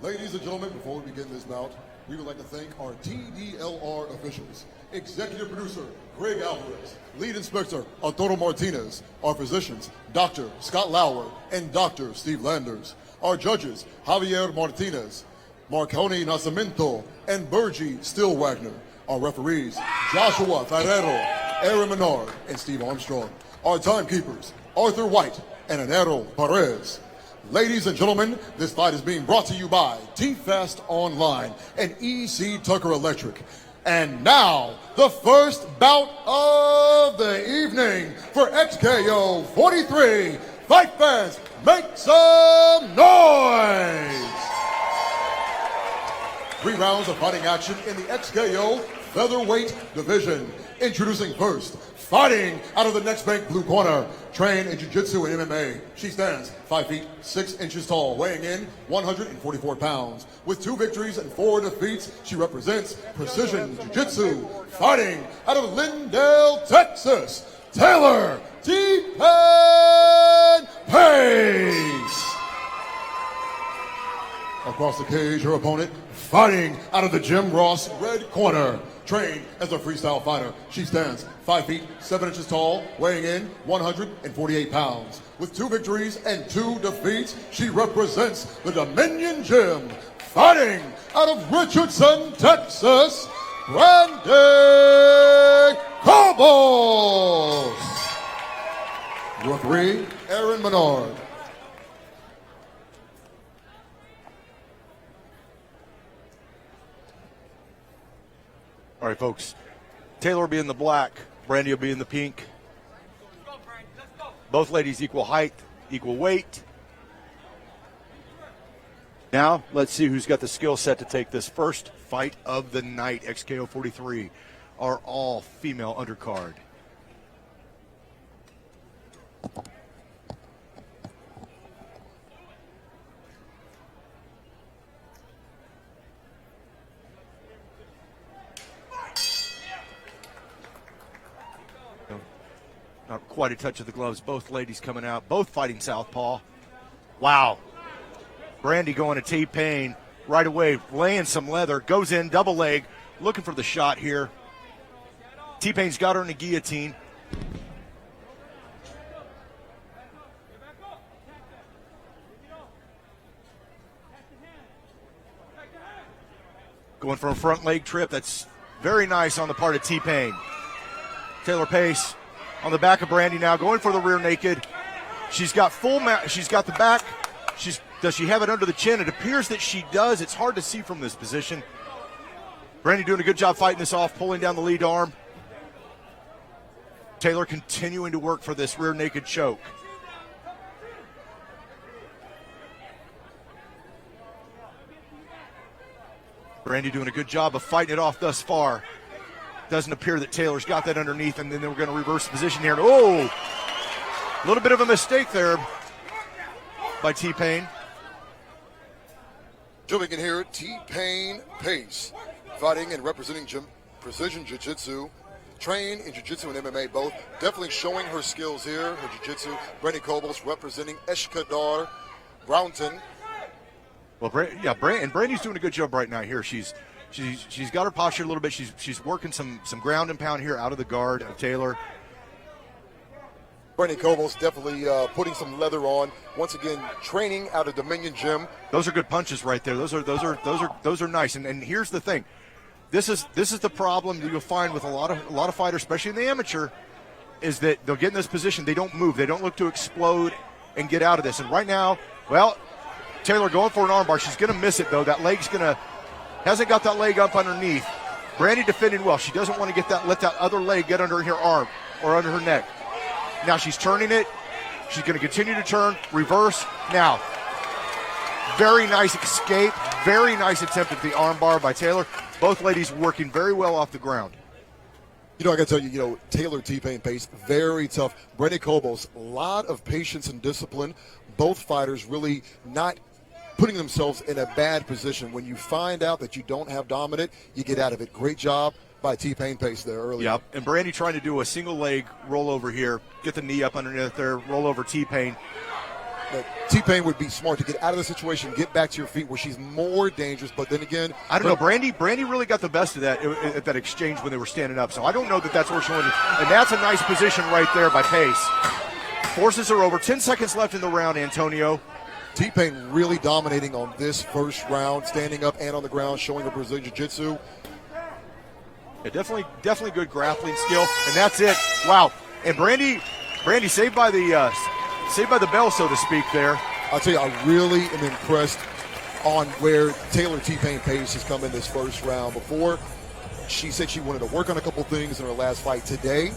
Ladies and gentlemen, before we begin this bout, we would like to thank our TDLR officials, Executive Producer Greg Alvarez, Lead Inspector Arturo Martinez, our physicians Dr. Scott Lauer and Dr. Steve Landers, our judges Javier Martinez, Marconi Nascimento, and Bergie Stillwagner, our referees Joshua Ferrero, Aaron Menard, and Steve Armstrong, our timekeepers Arthur White and Anero Perez. Ladies and gentlemen, this fight is being brought to you by T-Fast Online and EC Tucker Electric. And now, the first bout of the evening for XKO 43. Fight fans, make some noise! 3 rounds of fighting action in the XKO featherweight division. Introducing first, fighting out of the next bank blue corner, trained in jiu-jitsu and MMA. She stands 5 feet 6 inches tall, weighing in 144 pounds. With 2 victories and 4 defeats, she represents Precision Jiu-Jitsu. Fighting out of Lindale, Texas, Taylor T-Pan Pace. Across the cage, her opponent, fighting out of the Jim Ross red corner, trained as a freestyle fighter. She stands 5 feet 7 inches tall, weighing in 148 pounds. With 2 victories and 2 defeats, she represents the Dominion Gym. Fighting out of Richardson, Texas, Brandi Cobos. Referee, Aaron Menard. All right, folks. Taylor will be in the black. Brandi will be in the pink. Both ladies equal height, equal weight. Now, let's see who's got the skill set to take this first fight of the night. XKO 43, our all-female undercard. Not quite a touch of the gloves. Both ladies coming out, both fighting southpaw. Wow. Brandi going to T-Pain right away, laying some leather, goes in, double leg, looking for the shot here. T-Pain's got her in a guillotine. Going for a front leg trip. That's very nice on the part of T-Pain. Taylor Pace on the back of Brandi now, going for the rear naked. She's got she's got the back. Does she have it under the chin? It appears that she does. It's hard to see from this position. Brandi doing a good job fighting this off, pulling down the lead arm. Taylor continuing to work for this rear naked choke. Brandi doing a good job of fighting it off thus far. Doesn't appear that Taylor's got that underneath, and then we're going to reverse the position here. Oh, a little bit of a mistake there by T-Pain. Jumping in here, T-Pain Pace, fighting and representing Precision Jiu-Jitsu, trained in Jiu-Jitsu and MMA both. Definitely showing her skills here, her Jiu-Jitsu. Brandi Cobos representing Eshkadar Brownton. Well, and Brandi's doing a good job right now here. She's got her posture a little bit. She's working some ground and pound here out of the guard of Taylor. Brandi Cobos definitely putting some leather on. Once again, training out of Dominion Gym. Those are good punches right there. Those are nice. And here's the thing. This is the problem that you'll find with a lot of fighters, especially in the amateur, is that they'll get in this position. They don't move. They don't look to explode and get out of this. And right now, well, Taylor going for an armbar. She's going to miss it though. That leg's hasn't got that leg up underneath. Brandi defending well. She doesn't want to let that other leg get under her arm or under her neck. Now she's turning it. She's going to continue to turn, reverse. Now, very nice escape. Very nice attempt at the armbar by Taylor. Both ladies working very well off the ground. I got to tell you, Taylor T-Pain Pace, very tough. Brandi Cobos, a lot of patience and discipline. Both fighters really not putting themselves in a bad position. When you find out that you don't have dominant, you get out of it. Great job by T-Pain Pace there earlier. Yep, and Brandi trying to do a single leg roll over here, get the knee up underneath there, roll over T-Pain. that T-Pain would be smart to get out of the situation, get back to your feet where she's more dangerous. But then again, I don't know. Brandi really got the best of that at that exchange when they were standing up. So I don't know that that's where she wanted. And that's a nice position right there by Pace. Forces her over. 10 seconds left in the round, Antonio. T-Pain really dominating on this first round, standing up and on the ground, showing her Brazilian Jiu-Jitsu. Yeah, definitely good grappling skill, and that's it. Wow! And Brandi saved by the bell, so to speak. There, I'll tell you, I really am impressed on where Taylor T-Pain Pace has come in this first round. Before, she said she wanted to work on a couple things in her last fight. Today,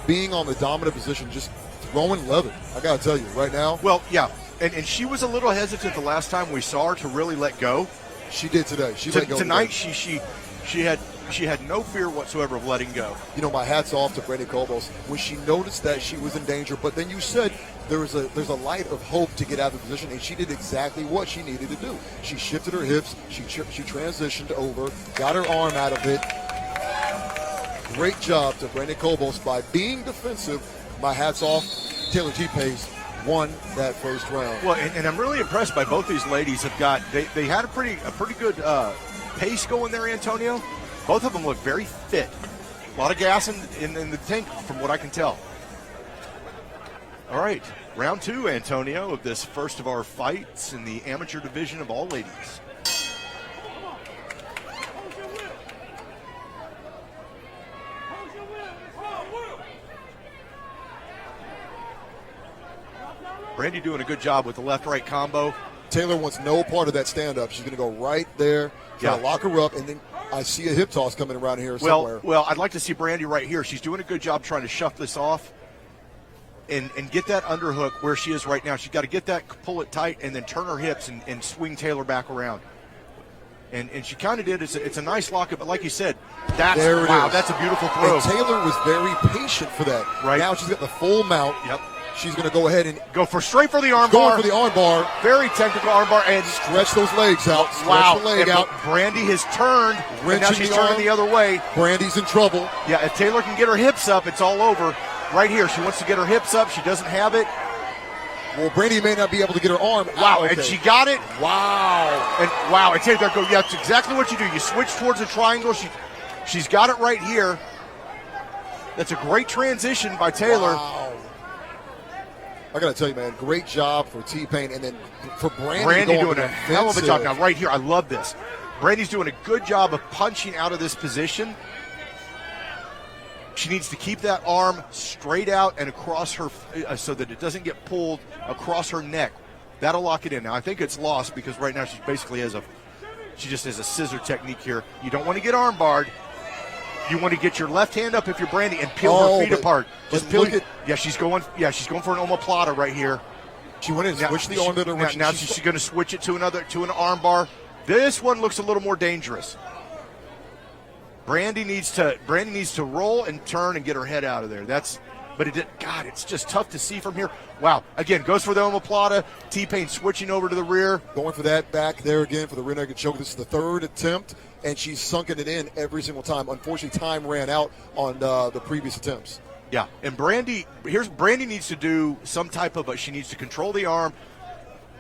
being on the dominant position, just throwing leather. I gotta tell you, right now. Well, yeah, and she was a little hesitant the last time we saw her to really let go. She did today. She let go tonight. Today. She had no fear whatsoever of letting go. You know, my hat's off to Brandi Cobos when she noticed that she was in danger. But then you said there's a light of hope to get out of the position, and she did exactly what she needed to do. She shifted her hips. She transitioned over, got her arm out of it. Great job to Brandi Cobos by being defensive. My hat's off. Taylor T-Pace won that first round. Well, and I'm really impressed by both these ladies. They had a pretty good pace going there, Antonio. Both of them look very fit. A lot of gas in the tank, from what I can tell. All right, round 2, Antonio, of this first of our fights in the amateur division of all ladies. Brandi doing a good job with the left-right combo. Taylor wants no part of that stand-up. She's going to go right there, try to lock her up, and then I see a hip toss coming around here somewhere. Well, I'd like to see Brandi right here. She's doing a good job trying to shove this off and get that underhook where she is right now. She's got to get that, pull it tight, and then turn her hips and swing Taylor back around. And she kind of did. It's a nice lockup, but like you said, that's a beautiful throw. And Taylor was very patient for that. Right. Now she's got the full mount. Yep. She's going to go ahead and go straight for the arm bar. Going for the arm bar. Very technical arm bar. And stretch those legs out. Stretch the leg out. Brandi has turned. And now she's turning the other way. Brandi's in trouble. Yeah, if Taylor can get her hips up, it's all over. Right here, she wants to get her hips up. She doesn't have it. Well, Brandi may not be able to get her arm. Wow, okay. And she got it. Wow. And Taylor, go. Yeah, that's exactly what you do. You switch towards a triangle. She's got it right here. That's a great transition by Taylor. Wow. I got to tell you, man, great job for T-Pain, and then for Brandi doing a hell of a job. Now, right here, I love this. Brandi's doing a good job of punching out of this position. She needs to keep that arm straight out and across her so that it doesn't get pulled across her neck. That'll lock it in. Now, I think it's lost because right now she just has a scissor technique here. You don't want to get arm barred. You want to get your left hand up if you're Brandi and peel her feet apart. Just peel it. Yeah, she's going for an omoplata right here. She went in and switched the arm to the Now she's going to switch it to an arm bar. This one looks a little more dangerous. Brandi needs to roll and turn and get her head out of there. It's just tough to see from here. Wow. Again, goes for the omoplata. T-Pain switching over to the rear. Going for that back there again for the rear naked choke. This is the third attempt, and she's sunken it in every single time. Unfortunately, time ran out on the previous attempts. Yeah, and Brandi needs to do some type of she needs to control the arm,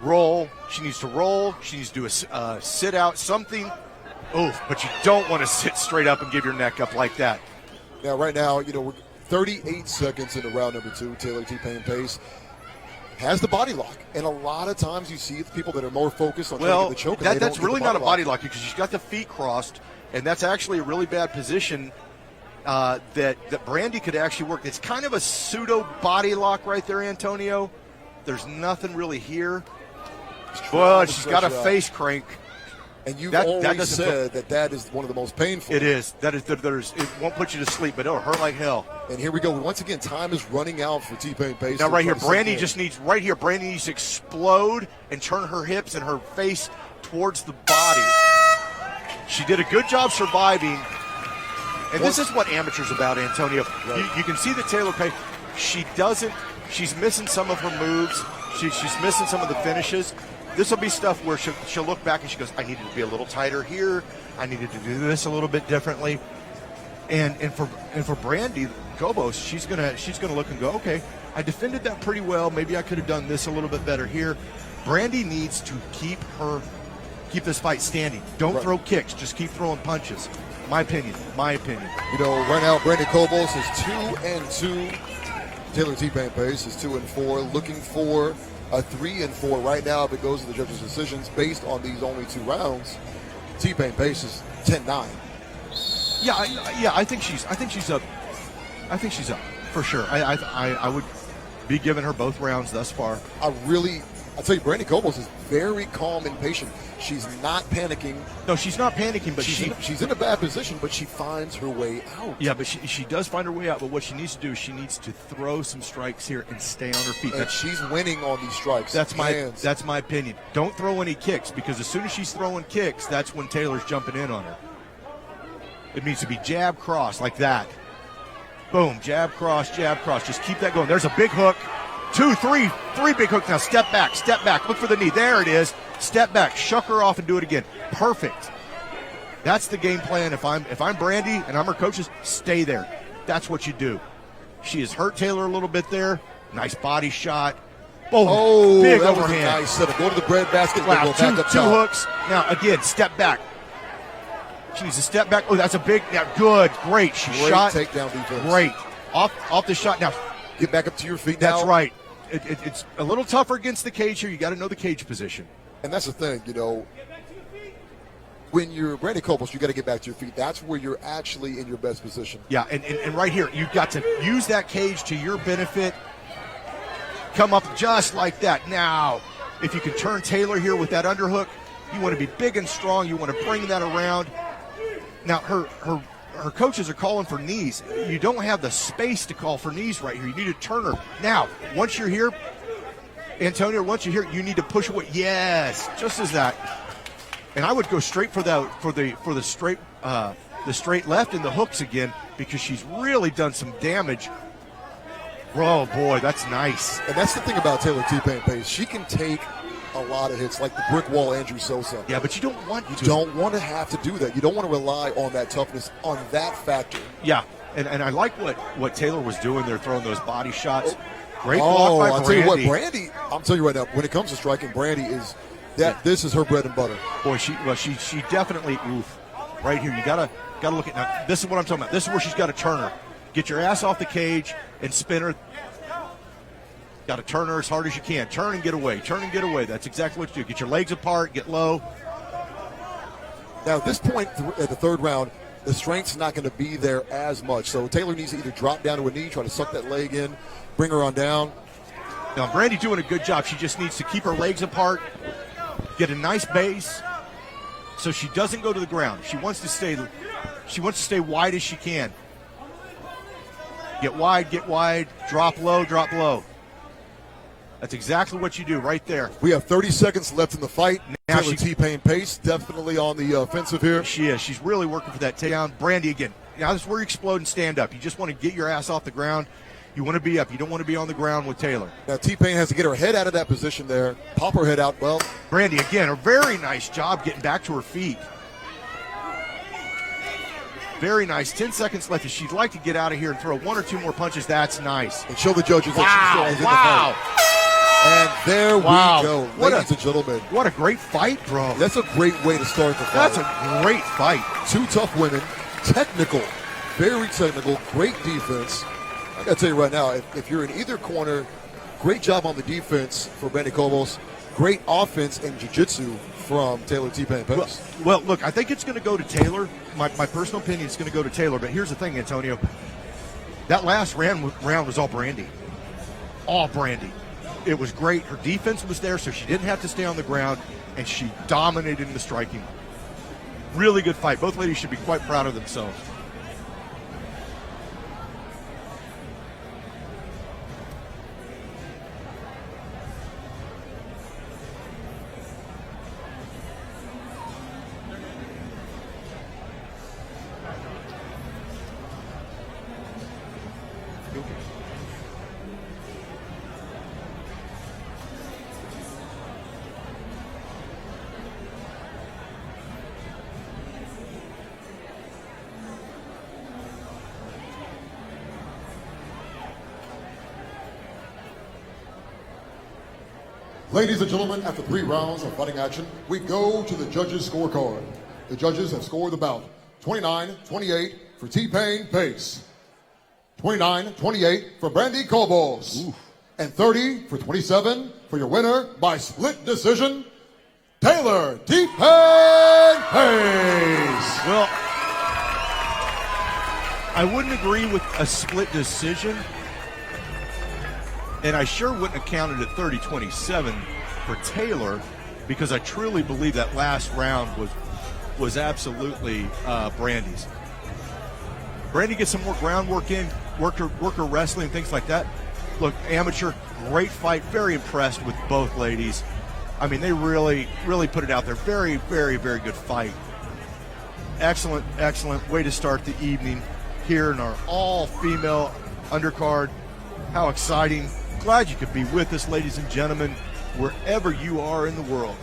roll. She needs to roll. She needs to do a sit out, something. Oh, but you don't want to sit straight up and give your neck up like that. Now, right now, we're 38 seconds into round number 2. Taylor T-Pain Pace has the body lock, and a lot of times you see people that are more focused on trying to get the choke. That's really not a body lock because she's got the feet crossed, and that's actually a really bad position that Brandi could actually work. It's kind of a pseudo body lock right there, Antonio. There's nothing really here. Well, she's got a face crank. And you've always said that is one of the most painful. It is. It won't put you to sleep, but it'll hurt like hell. And here we go. Once again, time is running out for T-Pain Pace. Now, right here, Brandi needs to explode and turn her hips and her face towards the body. She did a good job surviving. And this is what amateurs about, Antonio. Right. You can see that Taylor Pace, she's missing some of her moves. She's missing some of the finishes. This will be stuff where she'll look back and she goes, I needed to be a little tighter here. I needed to do this a little bit differently. And for Brandi Kobos, she's gonna look and go, okay, I defended that pretty well. Maybe I could have done this a little bit better here. Brandi needs to keep this fight standing. Don't throw kicks. Just keep throwing punches. My opinion. You know, right now Brandi Kobos is 2-2. Taylor T-Pain Pace is 2-4. Looking for a 3-4 right now if it goes to the judges' decisions based on these only 2 rounds. T-Pain Pace is 10-9. Yeah, I think she's up. I think she's up for sure. I would be giving her both rounds thus far. I'll tell you, Brandi Kobos is very calm and patient. She's not panicking. No, she's not panicking, but she's in a bad position, but she finds her way out. Yeah, but she does find her way out. But what she needs to do is she needs to throw some strikes here and stay on her feet. And she's winning on these strikes. That's my opinion. Don't throw any kicks, because as soon as she's throwing kicks, that's when Taylor's jumping in on her. It needs to be jab, cross, like that. Boom, jab, cross, jab, cross. Just keep that going. There's a big hook. 2, 3 big hooks. Now step back. Look for the knee. There it is. Step back, shuck her off, and do it again. Perfect. That's the game plan. If I'm Brandi and I'm her coaches, stay there. That's what you do. She has hurt Taylor a little bit there. Nice body shot. Boom. Big that overhand. Was a nice setup. Go to the breadbasket. Wow, Go back up two top. hooks. Now again, step back. She needs to step back. Oh, that's a big. Yeah, good, great. She shot. Takedown defense. Great. Off the shot. Now get back up to your feet. Now. That's right. It's a little tougher against the cage here. You got to know the cage position. And that's the thing, you know. When you're Brandi Kobos, you got to get back to your feet. That's where you're actually in your best position. Yeah, and right here, you've got to use that cage to your benefit. Come up just like that. Now, if you can turn Taylor here with that underhook, you want to be big and strong. You want to bring that around. Now, her coaches are calling for knees. You don't have the space to call for knees right here. You need to turn her. Now, once you're here, Antonio, you need to push away. Yes, just as that. And I would go straight for the straight left and the hooks again, because she's really done some damage. Oh boy, that's nice. And that's the thing about Taylor T-Pain Pace. She can take a lot of hits, like the brick wall Andrew Sosa. Yeah, but you don't want to. You don't want to have to do that. You don't want to rely on that toughness, on that factor. Yeah, and I like what Taylor was doing there, throwing those body shots. Great block by Brandi. I'll tell you what, Brandi, I'm telling you right now, when it comes to striking, Brandi is this is her bread and butter. Boy, she definitely right here. You gotta look at now. This is what I'm talking about. This is where she's got to turn her. Get your ass off the cage and spin her. Got to turn her as hard as you can. Turn and get away. Turn and get away. That's exactly what you do. Get your legs apart. Get low. Now, at this point at the third round, the strength's not going to be there as much. So Taylor needs to either drop down to a knee, try to suck that leg in, bring her on down. Now, Brandi doing a good job. She just needs to keep her legs apart, get a nice base, so she doesn't go to the ground. She wants to stay wide as she can. Get wide, drop low. That's exactly what you do right there. We have 30 seconds left in the fight. Now Taylor T-Pain Pace definitely on the offensive here. She is. She's really working for that takedown. Brandi again. Now this is where you explode and stand up. You just want to get your ass off the ground. You want to be up. You don't want to be on the ground with Taylor. Now T-Pain has to get her head out of that position there. Pop her head out. Well, Brandi again, a very nice job getting back to her feet. Very nice. 10 seconds left. If she'd like to get out of here and throw 1 or 2 more punches, that's nice. And show the judges that she still is in the fight. And there we go, ladies and gentlemen. What a great fight, bro. That's a great way to start the fight. That's a great fight. 2 tough women, technical, very technical, great defense. I got to tell you right now, if you're in either corner, great job on the defense for Brandi Kobos, great offense and jiu-jitsu from Taylor T-Pain Pace. Well, look, I think it's going to go to Taylor. My personal opinion is going to go to Taylor. But here's the thing, Antonio. That last round was all Brandi. All Brandi. It was great. Her defense was there, so she didn't have to stay on the ground, and she dominated in the striking. Really good fight. Both ladies should be quite proud of themselves. Ladies and gentlemen, after 3 rounds of fighting action, we go to the judges' scorecard. The judges have scored the bout 29-28 for T-Pain Pace, 29-28 for Brandi Cobos, and 30-27 for your winner by split decision, Taylor T-Pain Pace. Well, I wouldn't agree with a split decision, and I sure wouldn't have counted at 30-27 for Taylor, because I truly believe that last round was absolutely Brandi's. Brandi gets some more groundwork in, work her wrestling, things like that. Look, amateur, great fight. Very impressed with both ladies. I mean, they really, really put it out there. Very, very, very good fight. Excellent, excellent way to start the evening here in our all-female undercard. How exciting. Glad you could be with us, ladies and gentlemen, wherever you are in the world.